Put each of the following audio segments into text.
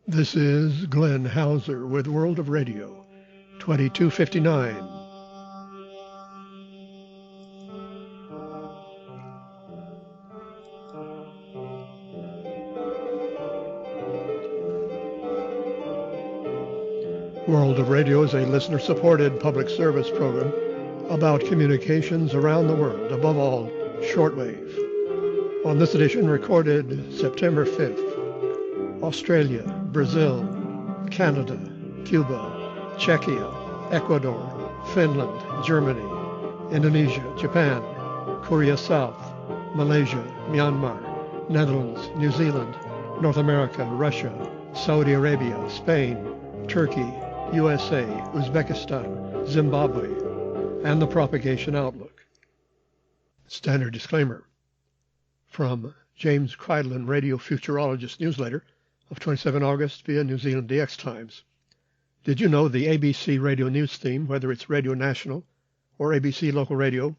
This is Glenn Hauser with World of Radio, 2259. World of Radio is a listener-supported public service program about communications around the world, above all, shortwave. On this edition, recorded September 5th, Australia, Brazil, Canada, Cuba, Czechia, Ecuador, Finland, Germany, Indonesia, Japan, Korea South, Malaysia, Myanmar, Netherlands, New Zealand, North America, Russia, Saudi Arabia, Spain, Turkey, USA, Uzbekistan, Zimbabwe, and the propagation outlook. Standard disclaimer. From James Kreidlin Radio Futurologist newsletter of 27 August via New Zealand DX Times. Did you know the ABC radio news theme, whether it's Radio National or ABC Local Radio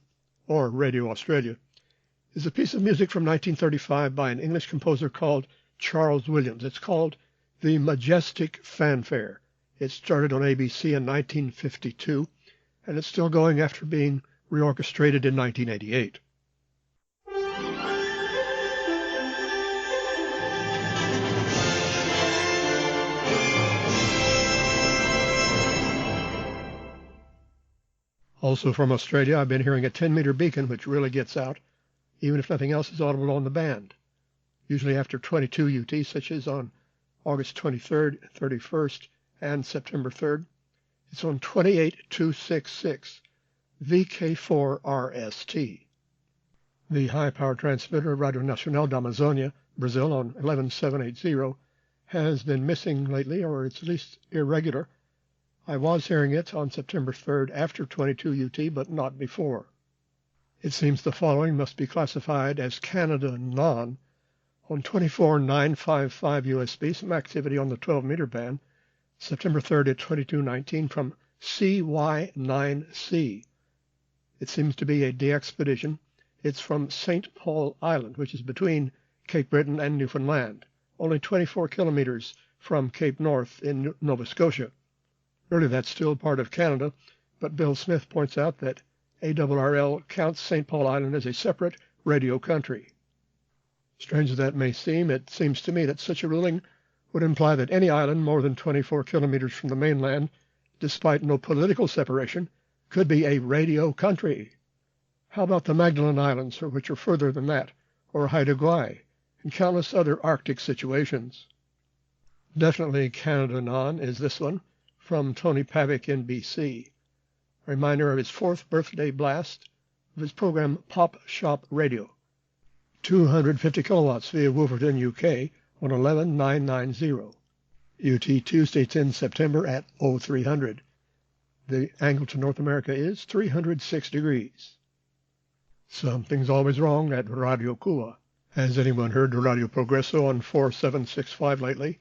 or Radio Australia, is a piece of music from 1935 by an English composer called Charles Williams. It's called The Majestic Fanfare. It started on ABC in 1952, and it's still going after being reorchestrated in 1988. Also from Australia, I've been hearing a 10-meter beacon, which really gets out, even if nothing else is audible on the band. Usually after 22 UT, such as on August 23rd, 31st, and September 3rd. It's on 28266 VK4RST. The high-power transmitter Radio Nacional da Amazônia, Brazil, on 11780, has been missing lately, or it's at least irregular. I was hearing it on September 3rd after 22 UT, but not before. It seems the following must be classified as Canada non. On 24955 USB, some activity on the 12-meter band, September 3rd at 2219 from CY9C. It seems to be a de-expedition. It's from St. Paul Island, which is between Cape Breton and Newfoundland, only 24 kilometers from Cape North in Nova Scotia. Really, that's still part of Canada, but Bill Smith points out that ARRL counts St. Paul Island as a separate radio country. Strange as that may seem, it seems to me that such a ruling would imply that any island more than 24 kilometers from the mainland, despite no political separation, could be a radio country. How about the Magdalen Islands, which are further than that, or Haida Gwaii, and countless other Arctic situations? Definitely Canada non is this one, from Tony Pavick in BC. A reminder of his 4th birthday blast of his program Pop Shop Radio. 250 kilowatts via Wolverton, UK, on 11990. UT Tuesday 10 September at 0300. The angle to North America is 306 degrees. Something's always wrong at Radio Cuba. Has anyone heard Radio Progreso on 4765 lately?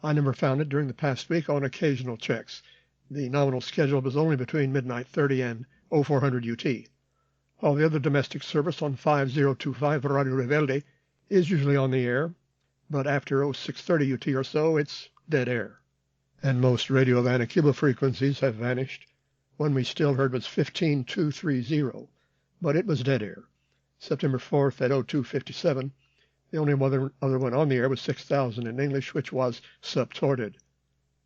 I never found it during the past week on occasional checks. The nominal schedule was only between midnight 30 and 0400 UT. While the other domestic service on 5025 Radio Rebelde is usually on the air, but after 0630 UT or so, it's dead air. And most Radio Havana Cuba frequencies have vanished. One we still heard was 15230, but it was dead air. September 4th at 0257, the only other one on the air was 6000 in English, which was subtorted.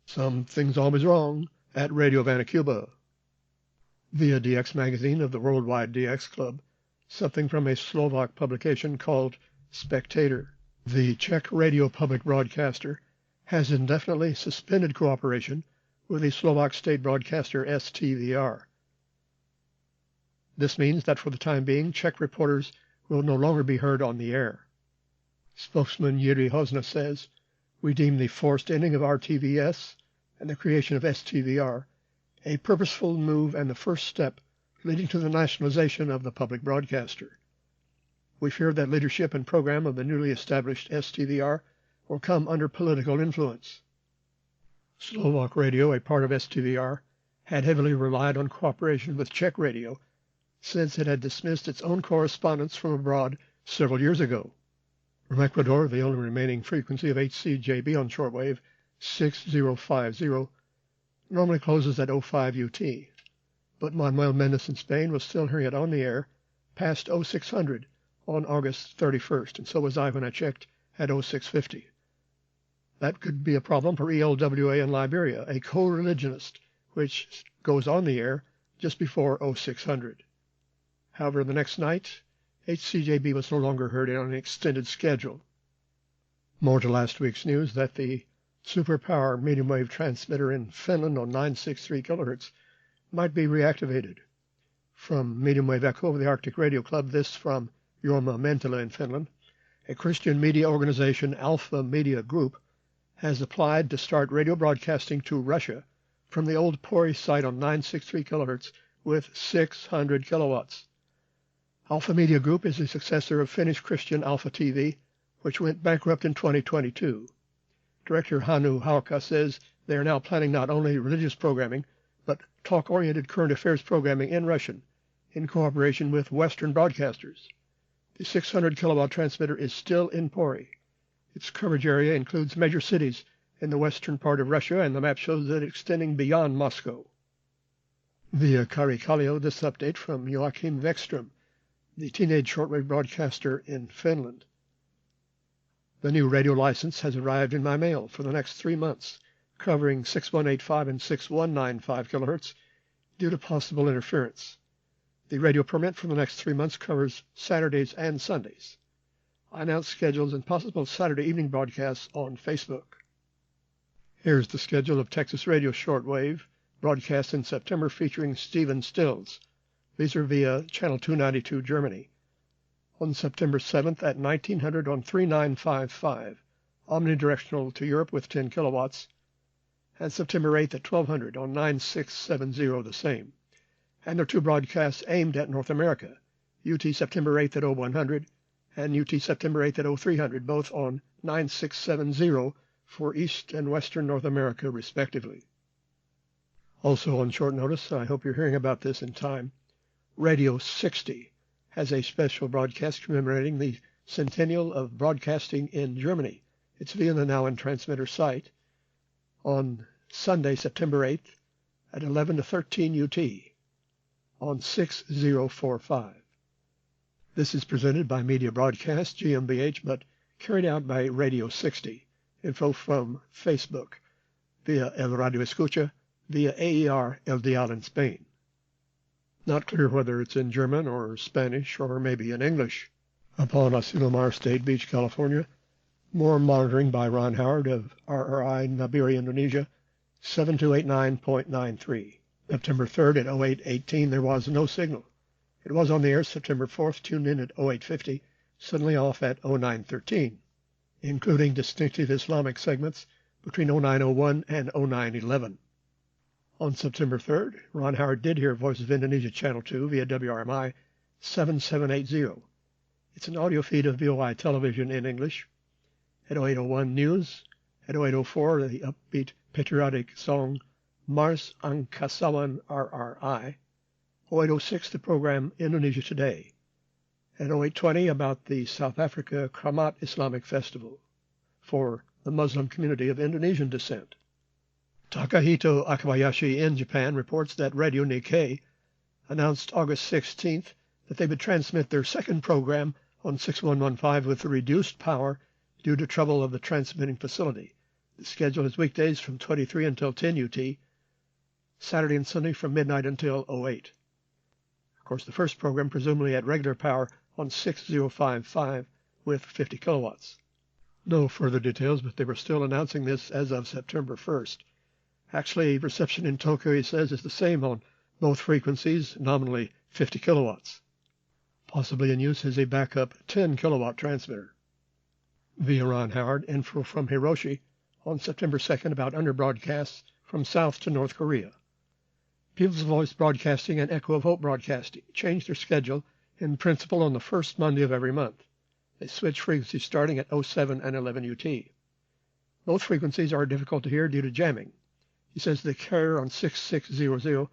Something's always wrong at Radio Havana Cuba. Via DX Magazine of the Worldwide DX Club, something from a Slovak publication called Spectator. The Czech radio public broadcaster has indefinitely suspended cooperation with the Slovak state broadcaster STVR. This means that for the time being, Czech reporters will no longer be heard on the air. Spokesman Jiří Hozna says, "We deem the forced ending of RTVS and the creation of STVR a purposeful move and the first step leading to the nationalization of the public broadcaster. We fear that leadership and program of the newly established STVR will come under political influence." Slovak Radio, a part of STVR, had heavily relied on cooperation with Czech Radio since it had dismissed its own correspondents from abroad several years ago. From Ecuador, the only remaining frequency of HCJB on shortwave 6050 normally closes at 05 UT, but Manuel Mendes in Spain was still hearing it on the air past 0600 on August 31st, and so was I when I checked at 0650. That could be a problem for ELWA in Liberia, a co-religionist, which goes on the air just before 0600. However, the next night, HCJB was no longer heard on an extended schedule. More to last week's news that the superpower medium wave transmitter in Finland on 963 kHz might be reactivated. From Medium Wave Echo of the Arctic Radio Club, this from Jorma Mentala in Finland. A Christian media organization, Alpha Media Group, has applied to start radio broadcasting to Russia from the old Pori site on 963 kHz with 600 kilowatts. Alpha Media Group is the successor of Finnish Christian Alpha TV, which went bankrupt in 2022. Director Hannu Hauka says they are now planning not only religious programming, but talk-oriented current affairs programming in Russian, in cooperation with Western broadcasters. The 600 kilowatt transmitter is still in Pori. Its coverage area includes major cities in the western part of Russia, and the map shows it extending beyond Moscow. Via Karikalio, this update from Joachim Vekström, the teenage shortwave broadcaster in Finland. The new radio license has arrived in my mail for the next 3 months, covering 6185 and 6195 kHz due to possible interference. The radio permit for the next 3 months covers Saturdays and Sundays. I announce schedules and possible Saturday evening broadcasts on Facebook. Here's the schedule of Texas Radio Shortwave broadcasts in September featuring Stephen Stills. These are via Channel 292 Germany. On September 7th at 1900 on 3955, omnidirectional to Europe with 10 kilowatts, and September 8th at 1200 on 9670 the same. And there are two broadcasts aimed at North America, UT September 8th at 0100 and UT September 8th at 0300, both on 9670 for East and Western North America respectively. Also on short notice, I hope you're hearing about this in time, Radio 60 has a special broadcast commemorating the centennial of broadcasting in Germany. It's via the Now and Transmitter site on Sunday, September 8th at 11 to 13 UT on 6045. This is presented by Media Broadcast GmbH, but carried out by Radio 60. Info from Facebook via El Radio Escucha, via AER El Dial in Spain. Not clear whether it's in German or Spanish or maybe in English. Upon Asilomar State Beach, California, more monitoring by Ron Howard of RRI Nabiri, Indonesia, 7289.93. September 3rd at 0818, there was no signal. It was on the air September 4th, tuned in at 0850, suddenly off at 0913, including distinctive Islamic segments between 0901 and 0911. On September 3rd, Ron Howard did hear Voice of Indonesia Channel 2 via WRMI 7780. It's an audio feed of VOI television in English. At 0801 News, at 0804 the upbeat patriotic song Mars ang Kasawan RRI. 0806 the program Indonesia Today. At 0820 about the South Africa Kramat Islamic Festival for the Muslim community of Indonesian descent. Takahito Akabayashi in Japan reports that Radio Nikkei announced August 16th that they would transmit their second program on 6115 with the reduced power due to trouble of the transmitting facility. The schedule is weekdays from 23 until 10 UT, Saturday and Sunday from midnight until 08. Of course, the first program presumably at regular power on 6055 with 50 kilowatts. No further details, but they were still announcing this as of September 1st. Actually, reception in Tokyo, he says, is the same on both frequencies, nominally 50 kilowatts. Possibly in use as a backup 10 kilowatt transmitter. Via Ron Howard, info from Hiroshi on September 2nd about underbroadcasts from South to North Korea. People's Voice Broadcasting and Echo of Hope Broadcasting changed their schedule in principle on the first Monday of every month. They switch frequencies starting at 07 and 11 UT. Both frequencies are difficult to hear due to jamming. He says the carrier on 6600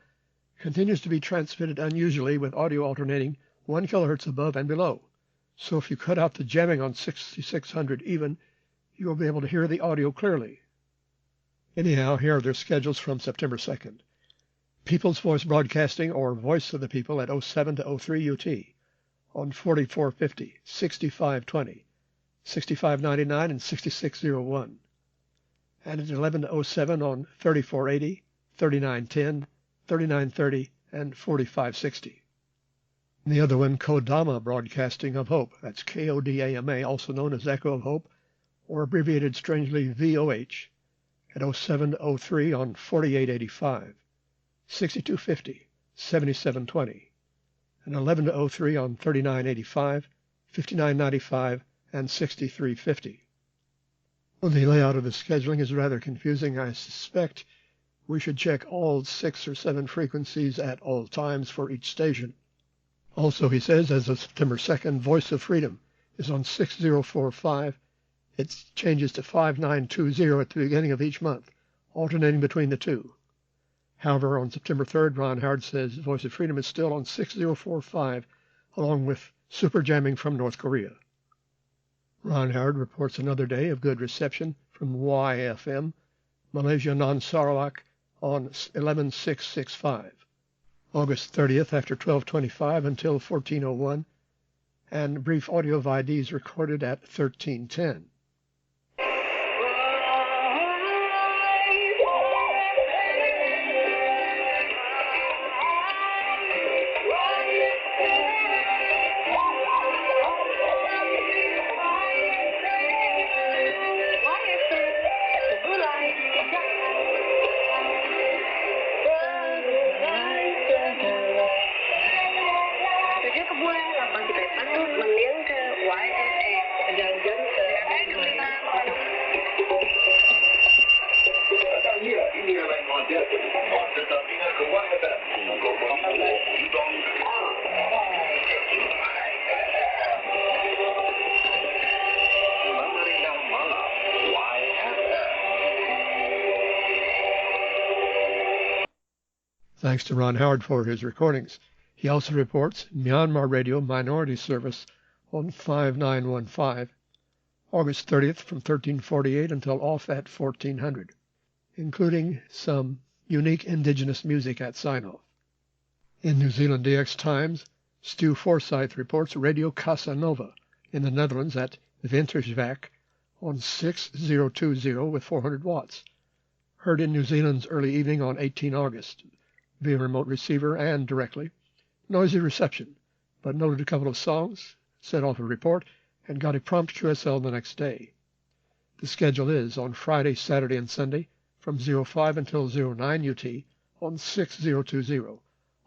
continues to be transmitted unusually with audio alternating 1 kHz above and below. So if you cut out the jamming on 6600 even, you will be able to hear the audio clearly. Anyhow, here are their schedules from September 2nd. People's Voice Broadcasting, or Voice of the People, at 07 to 03 UT on 4450, 6520, 6599, and 6601. And at 11 to 07 on 3480, 3910, 3930, and 4560. And the other one, Kodama Broadcasting of Hope. That's Kodama, also known as Echo of Hope, or abbreviated strangely VOH, at 07 to 03 on 4885, 6250, 7720, and 11 to 03 on 3985, 5995, and 6350. Well, the layout of the scheduling is rather confusing. I suspect we should check all 6 or 7 frequencies at all times for each station. Also, he says, as of September 2nd, Voice of Freedom is on 6045. It changes to 5920 at the beginning of each month, alternating between the two. However, on September 3rd, Ron Howard says Voice of Freedom is still on 6045, along with Super Jamming from North Korea. Ron Howard reports another day of good reception from YFM, Malaysia Non-Sarawak, on 11665. August 30th after 1225 until 1401, and brief audio of IDs recorded at 1310. Thanks to Ron Howard for his recordings. He also reports Myanmar Radio Minority Service on 5915, August 30th from 1348 until off at 1400, including some unique indigenous music at sign-off. In New Zealand DX Times, Stu Forsyth reports Radio Casa Nova in the Netherlands at Winterswijk on 6020 with 400 watts, heard in New Zealand's early evening on 18 August. Via remote receiver and directly. Noisy reception, but noted a couple of songs, set off a report, and got a prompt QSL the next day. The schedule is on Friday, Saturday, and Sunday from 05 until 09 UT on 6020,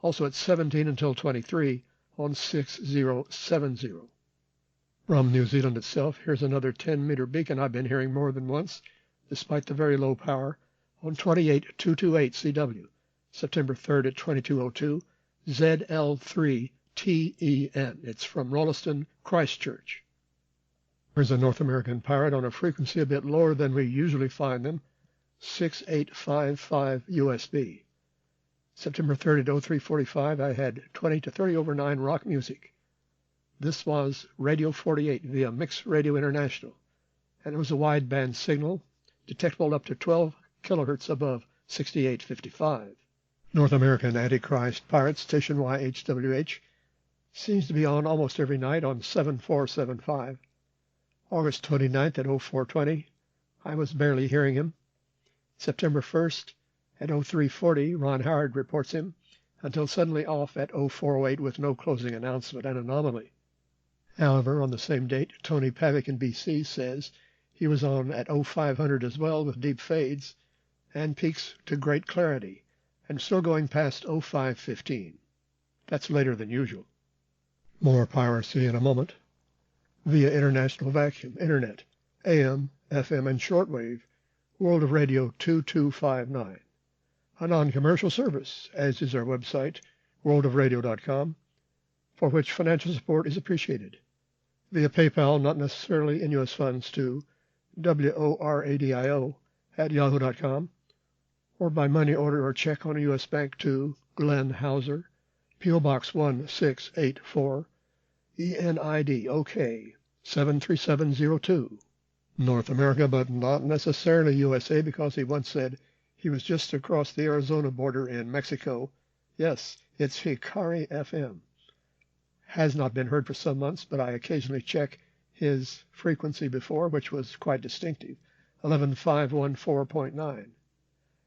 also at 17 until 23 on 6070. From New Zealand itself, here's another 10-meter beacon I've been hearing more than once, despite the very low power, on 28228 CW. September 3rd at 2202, ZL3TEN. It's from Rolleston, Christchurch. Here's a North American pirate on a frequency a bit lower than we usually find them, 6855 USB. September 3rd at 0345, I had 20 to 30 over 9 rock music. This was Radio 48 via Mix Radio International, and it was a wideband signal, detectable up to 12 kilohertz above 6855. North American Antichrist Pirate Station YHWH seems to be on almost every night on 7475. August 29th at 0420, I was barely hearing him. September 1st at 0340, Ron Howard reports him, until suddenly off at 0408 with no closing announcement, an anomaly. However, on the same date, Tony Pavick in BC says he was on at 0500 as well with deep fades and peaks to great clarity, and still going past 0515. That's later than usual. More piracy in a moment. Via International Vacuum, Internet, AM, FM, and shortwave, World of Radio 2259. A non-commercial service, as is our website, worldofradio.com, for which financial support is appreciated. Via PayPal, not necessarily in U.S. funds, to WORADIO@yahoo.com, or by money order or check on a U.S. bank to Glenn Hauser, P.O. Box 1684, ENID OK 73702, North America, but not necessarily USA, because he once said he was just across the Arizona border in Mexico. Yes, it's Hikari FM. Has not been heard for some months, but I occasionally check his frequency before, which was quite distinctive, 11514.9.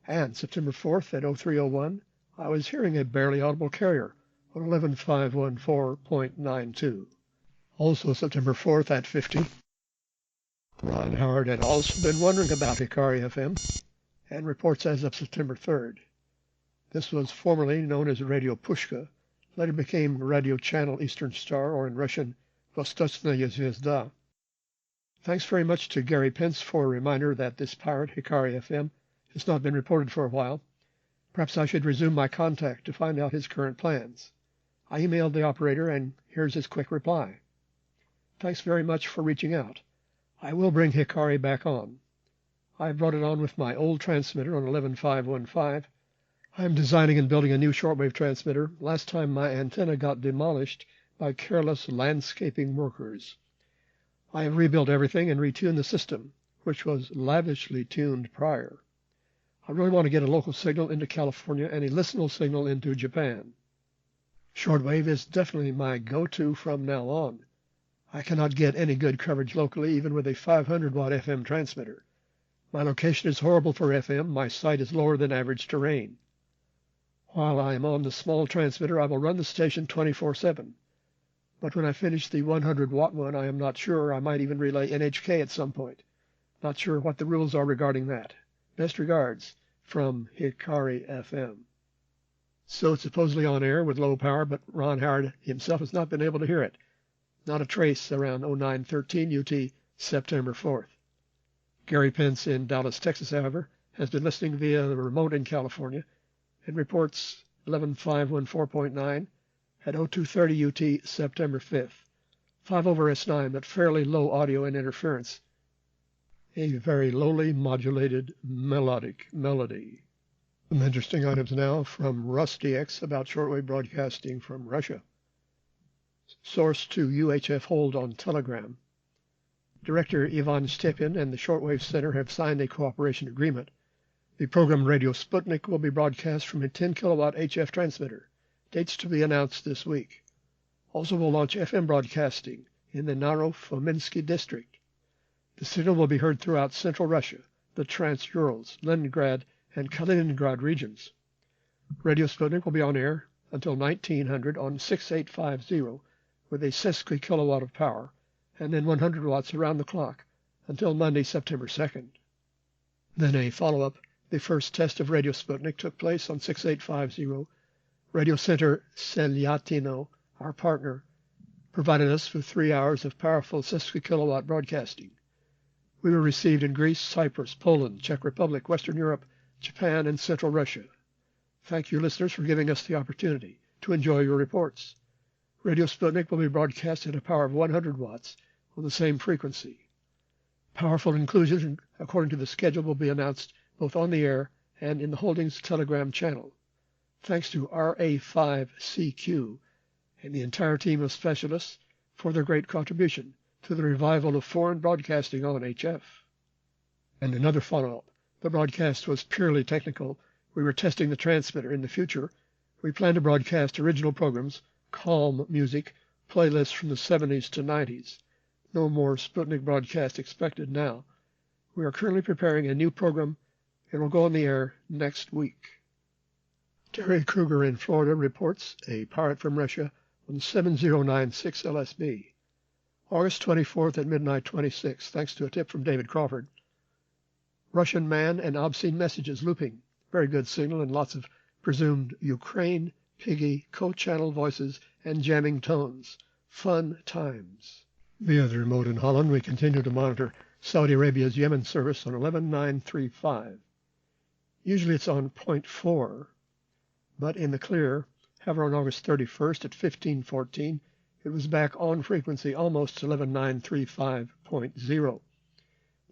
And September 4th at 0301, I was hearing a barely audible carrier on 11514.92. Also September 4th at 50, Ron Howard had also been wondering about Hikari FM, and reports as of September 3rd. This was formerly known as Radio Pushka, later became Radio Channel Eastern Star, or in Russian, Vostochная Zvezda. Thanks very much to Gary Pence for a reminder that this pirate, Hikari FM, has not been reported for a while. Perhaps I should resume my contact to find out his current plans. I emailed the operator, and here's his quick reply. Thanks very much for reaching out. I will bring Hikari back on. I brought it on with my old transmitter on 11515. I am designing and building a new shortwave transmitter. Last time my antenna got demolished by careless landscaping workers. I have rebuilt everything and retuned the system, which was lavishly tuned prior. I really want to get a local signal into California and a listenable signal into Japan. Shortwave is definitely my go-to from now on. I cannot get any good coverage locally, even with a 500-watt FM transmitter. My location is horrible for FM. My site is lower than average terrain. While I am on the small transmitter, I will run the station 24/7. But when I finish the 100-watt one, I am not sure. I might even relay NHK at some point. Not sure what the rules are regarding that. Best regards from Hikari FM. So it's supposedly on air with low power, but Ron Howard himself has not been able to hear it. Not a trace around 0913 UT September 4th. Gary Pence in Dallas, Texas, however, has been listening via the remote in California and reports 11514.9 at 0230 UT September 5th. 5 over S9, but fairly low audio and interference. A very lowly modulated melodic melody. Some interesting items now from RusDX about shortwave broadcasting from Russia. Source to UHF hold on Telegram. Director Ivan Stepin and the Shortwave Center have signed a cooperation agreement. The program Radio Sputnik will be broadcast from a 10-kilowatt HF transmitter. Dates to be announced this week. Also will launch FM broadcasting in the Naro-Fominsky district. The signal will be heard throughout central Russia, the Trans-Urals, Leningrad, and Kaliningrad regions. Radio Sputnik will be on air until 1900 on 6850 with a sesquikilowatt of power, and then 100 watts around the clock until Monday, September 2nd. Then a follow-up. The first test of Radio Sputnik took place on 6850. Radio Center Selyatino, our partner, provided us with 3 hours of powerful sesquikilowatt broadcasting. We were received in Greece, Cyprus, Poland, Czech Republic, Western Europe, Japan, and Central Russia. Thank you, listeners, for giving us the opportunity to enjoy your reports. Radio Sputnik will be broadcast at a power of 100 watts on the same frequency. Powerful inclusions, according to the schedule, will be announced both on the air and in the Holdings Telegram channel. Thanks to RA5CQ and the entire team of specialists for their great contribution to the revival of foreign broadcasting on HF. And another follow-up. The broadcast was purely technical. We were testing the transmitter. In the future, we plan to broadcast original programs, calm music, playlists from the 70s to 90s. No more Sputnik broadcast expected now. We are currently preparing a new program and will go on the air next week. Terry Kruger in Florida reports a pirate from Russia on 7096 LSB. August 24th at midnight 26, thanks to a tip from David Crawford. Russian man and obscene messages looping. Very good signal and lots of presumed Ukraine, piggy, co-channel voices, and jamming tones. Fun times. Via the remote in Holland, we continue to monitor Saudi Arabia's Yemen service on 11935. Usually it's on 0.4, but in the clear, however, on August 31st at 1514, it was back on frequency almost to 11935.0.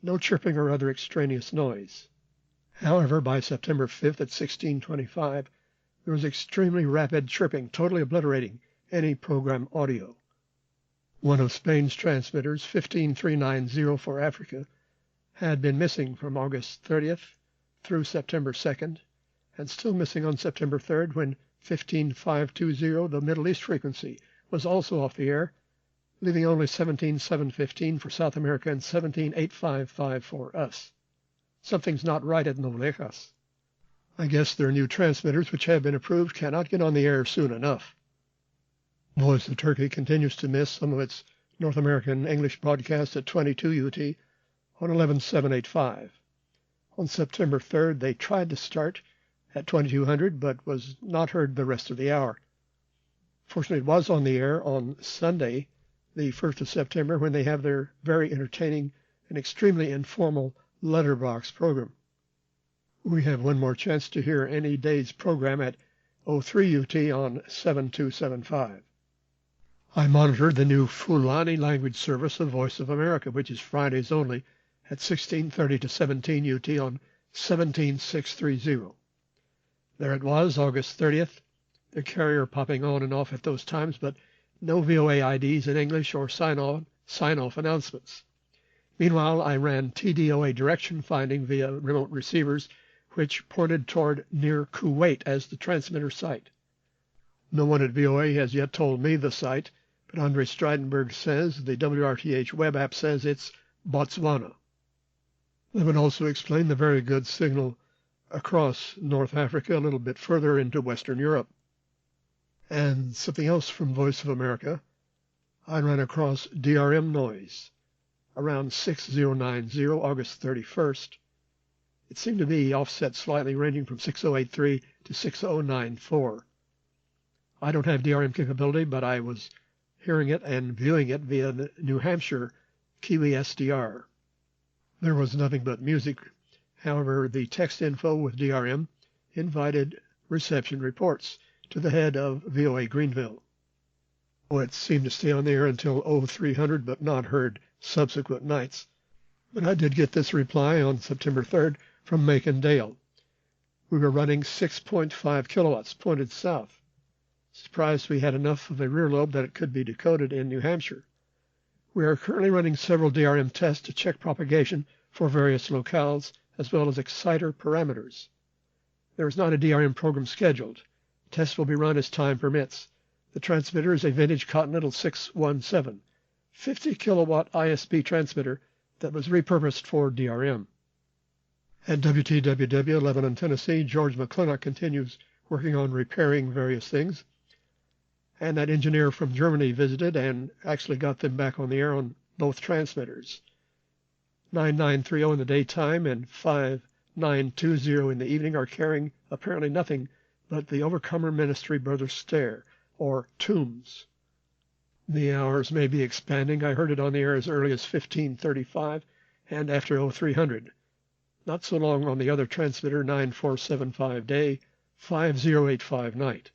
No chirping or other extraneous noise. However, by September 5th at 1625, there was extremely rapid chirping, totally obliterating any program audio. One of Spain's transmitters, 15390 for Africa, had been missing from August 30th through September 2nd, and still missing on September 3rd when 15520, the Middle East frequency, was also off the air, leaving only 17715 for South America and 17855 for us. Something's not right at Novlejas. I guess their new transmitters, which have been approved, cannot get on the air soon enough. Voice of Turkey continues to miss some of its North American English broadcasts at 22 UT on 11785. On September 3rd, they tried to start at 2200, but was not heard the rest of the hour. Fortunately, it was on the air on Sunday, the 1st of September, when they have their very entertaining and extremely informal letterbox program. We have one more chance to hear any day's program at 03 UT on 7275. I monitored the new Fulani language service of Voice of America, which is Fridays only, at 1630 to 17 UT on 17630. There it was, August 30th, the carrier popping on and off at those times, but no VOA IDs in English or sign-off announcements. Meanwhile, I ran TDOA direction finding via remote receivers, which pointed toward near Kuwait as the transmitter site. No one at VOA has yet told me the site, but Andre Stridenberg says the WRTH web app says it's Botswana. They would also explain the very good signal across North Africa a little bit further into Western Europe. And something else from Voice of America, I ran across DRM noise around 6090 August 31st. It seemed to be offset slightly, ranging from 6083 to 6094. I don't have DRM capability, but I was hearing it and viewing it via the New Hampshire Kiwi SDR. There was nothing but music. However, the text info with DRM invited reception reports to the head of VOA Greenville. It seemed to stay on the air until 0300, but not heard subsequent nights. But I did get this reply on September 3rd from Macon Dale. We were running 6.5 kilowatts pointed south. Surprised we had enough of a rear lobe that it could be decoded in New Hampshire. We are currently running several DRM tests to check propagation for various locales, as well as exciter parameters. There is not a DRM program scheduled. Tests will be run as time permits. The transmitter is a vintage Continental 617, 50 kilowatt ISP transmitter that was repurposed for DRM. At WTWW, Lebanon, Tennessee, George McClintock continues working on repairing various things. And that engineer from Germany visited and actually got them back on the air on both transmitters. 9930 in the daytime and 5920 in the evening are carrying apparently nothing but the Overcomer Ministry Brother Stare, or TOMBS. The hours may be expanding. I heard it on the air as early as 1535 and after 0300. Not so long on the other transmitter, 9475 day, 5085 night.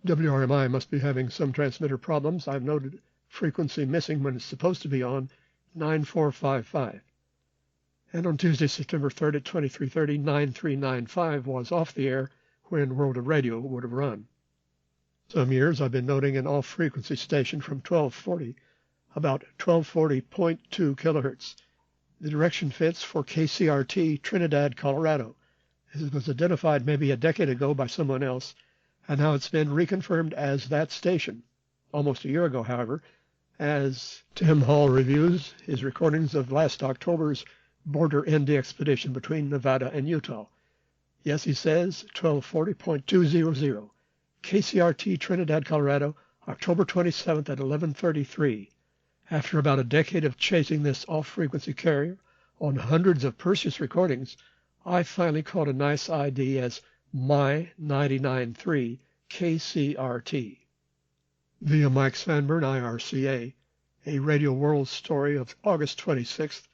WRMI must be having some transmitter problems. I've noted frequency missing when it's supposed to be on, 9455. And on Tuesday, September 3rd at 2330, 9395 was off the air when World of Radio would have run. Some years I've been noting an off-frequency station from 1240, about 1240.2 kilohertz. The direction fits for KCRT, Trinidad, Colorado, as it was identified maybe a decade ago by someone else, and now it's been reconfirmed as that station, almost a year ago, however, as Tim Hall reviews his recordings of last October's border ND expedition between Nevada and Utah. Yes, he says 1240.200, KCRT, Trinidad, Colorado, October 27th at 11:33. After about a decade of chasing this off-frequency carrier on hundreds of Perseus recordings, I finally caught a nice ID as My 99.3 KCRT. Via Mike Sanborn, IRCA, a Radio World story of August 26th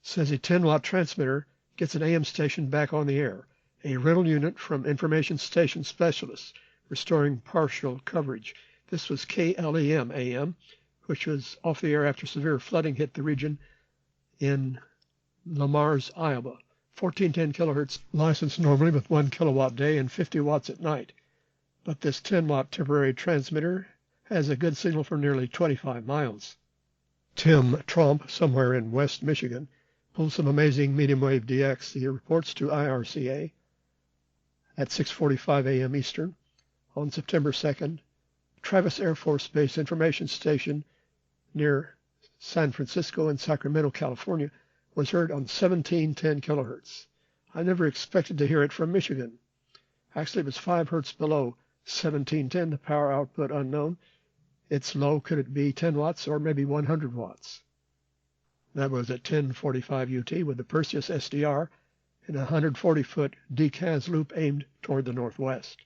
says a 10-watt transmitter gets an AM station back on the air, a rental unit from Information Station Specialists, restoring partial coverage. This was KLEM AM, which was off the air after severe flooding hit the region in Lamars, Iowa. 1410 kilohertz, licensed normally with 1 kilowatt day and 50 watts at night. But this 10-watt temporary transmitter has a good signal for nearly 25 miles. Tim Tromp, somewhere in West Michigan, Pulls some amazing medium wave DX. He reports to IRCA at 6:45 a.m. Eastern on September 2nd. Travis Air Force Base Information Station near San Francisco and Sacramento, California, was heard on 1710 kilohertz. I never expected to hear it from Michigan. Actually, it was 5 hertz below 1710, the power output unknown. It's low. Could it be 10 watts or maybe 100 watts? That was at 10:45 UT with the Perseus SDR in a 140-foot DCAS loop aimed toward the northwest.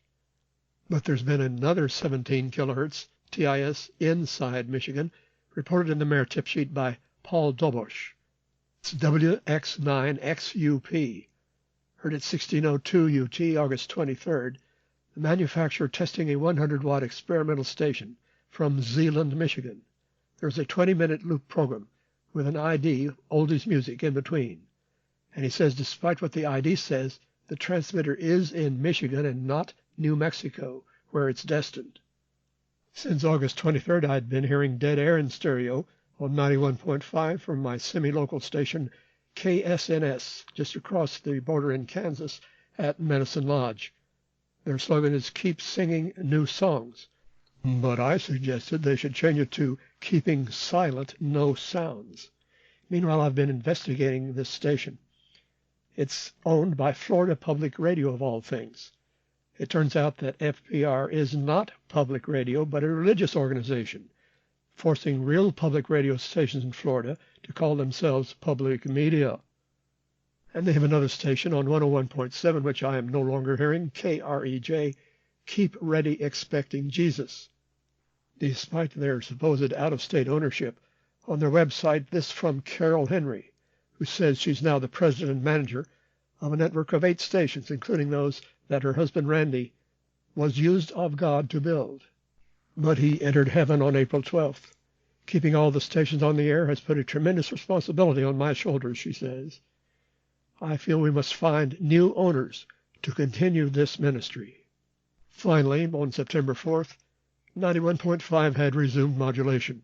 But there's been another 17 kilohertz TIS inside Michigan, reported in the Mayor tip sheet by Paul Dobosh. It's WX9XUP, heard at 1602 UT, August 23rd. The manufacturer testing a 100-watt experimental station from Zeeland, Michigan. There's a 20-minute loop program with an ID, oldies music, in between. And he says, despite what the ID says, the transmitter is in Michigan and not New Mexico, where it's destined. Since August 23rd, I'd been hearing dead air in stereo on 91.5 from my semi-local station KSNS, just across the border in Kansas at Medicine Lodge. Their slogan is Keep Singing New Songs. But I suggested they should change it to Keeping Silent No Sounds. Meanwhile, I've been investigating this station. It's owned by Florida Public Radio, of all things. It turns out that FPR is not public radio, but a religious organization, forcing real public radio stations in Florida to call themselves public media. And they have another station on 101.7, which I am no longer hearing, KREJ, Keep Ready Expecting Jesus. Despite their supposed out-of-state ownership, on their website, this from Carol Henry, who says she's now the president and manager of a network of 8 stations, including those that her husband Randy was used of God to build. But he entered heaven on April 12th. Keeping all the stations on the air has put a tremendous responsibility on my shoulders, she says. I feel we must find new owners to continue this ministry. Finally, on September 4th, 91.5 had resumed modulation.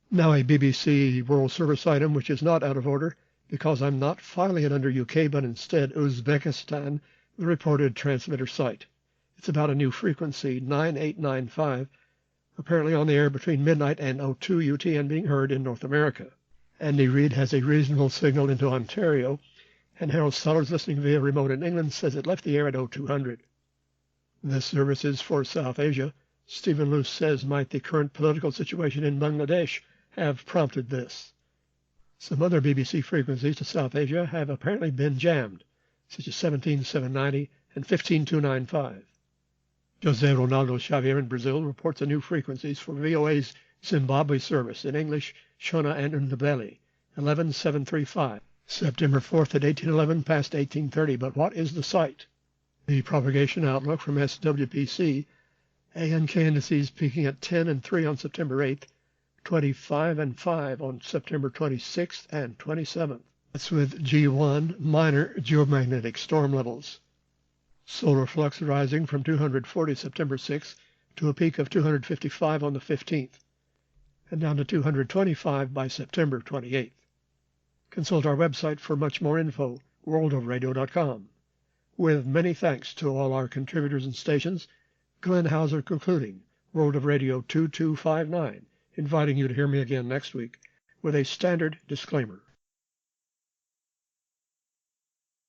Now a BBC World Service item which is not out of order because I'm not filing it under UK but instead Uzbekistan, the reported transmitter site. It's about a new frequency, 9895, apparently on the air between midnight and 02 UT and being heard in North America. Andy Reid has a reasonable signal into Ontario, and Harold Sellers, listening via remote in England, says it left the air at 0200. This service is for South Asia. Stephen Luce says, might the current political situation in Bangladesh have prompted this? Some other BBC frequencies to South Asia have apparently been jammed, such as 17790 and 15295. José Ronaldo Xavier in Brazil reports the new frequencies for VOA's Zimbabwe service in English, Shona and Ndebele, 11735, September 4th at 1811 past 1830. But what is the site? The propagation outlook from SWPC, ANK indices peaking at 10 and 3 on September 8th, 25 and 5 on September 26th and 27th. That's with G1 minor geomagnetic storm levels. Solar flux rising from 240 September 6th to a peak of 255 on the 15th, and down to 225 by September 28th. Consult our website for much more info, worldofradio.com. With many thanks to all our contributors and stations, Glenn Hauser concluding World of Radio 2259, inviting you to hear me again next week with a standard disclaimer.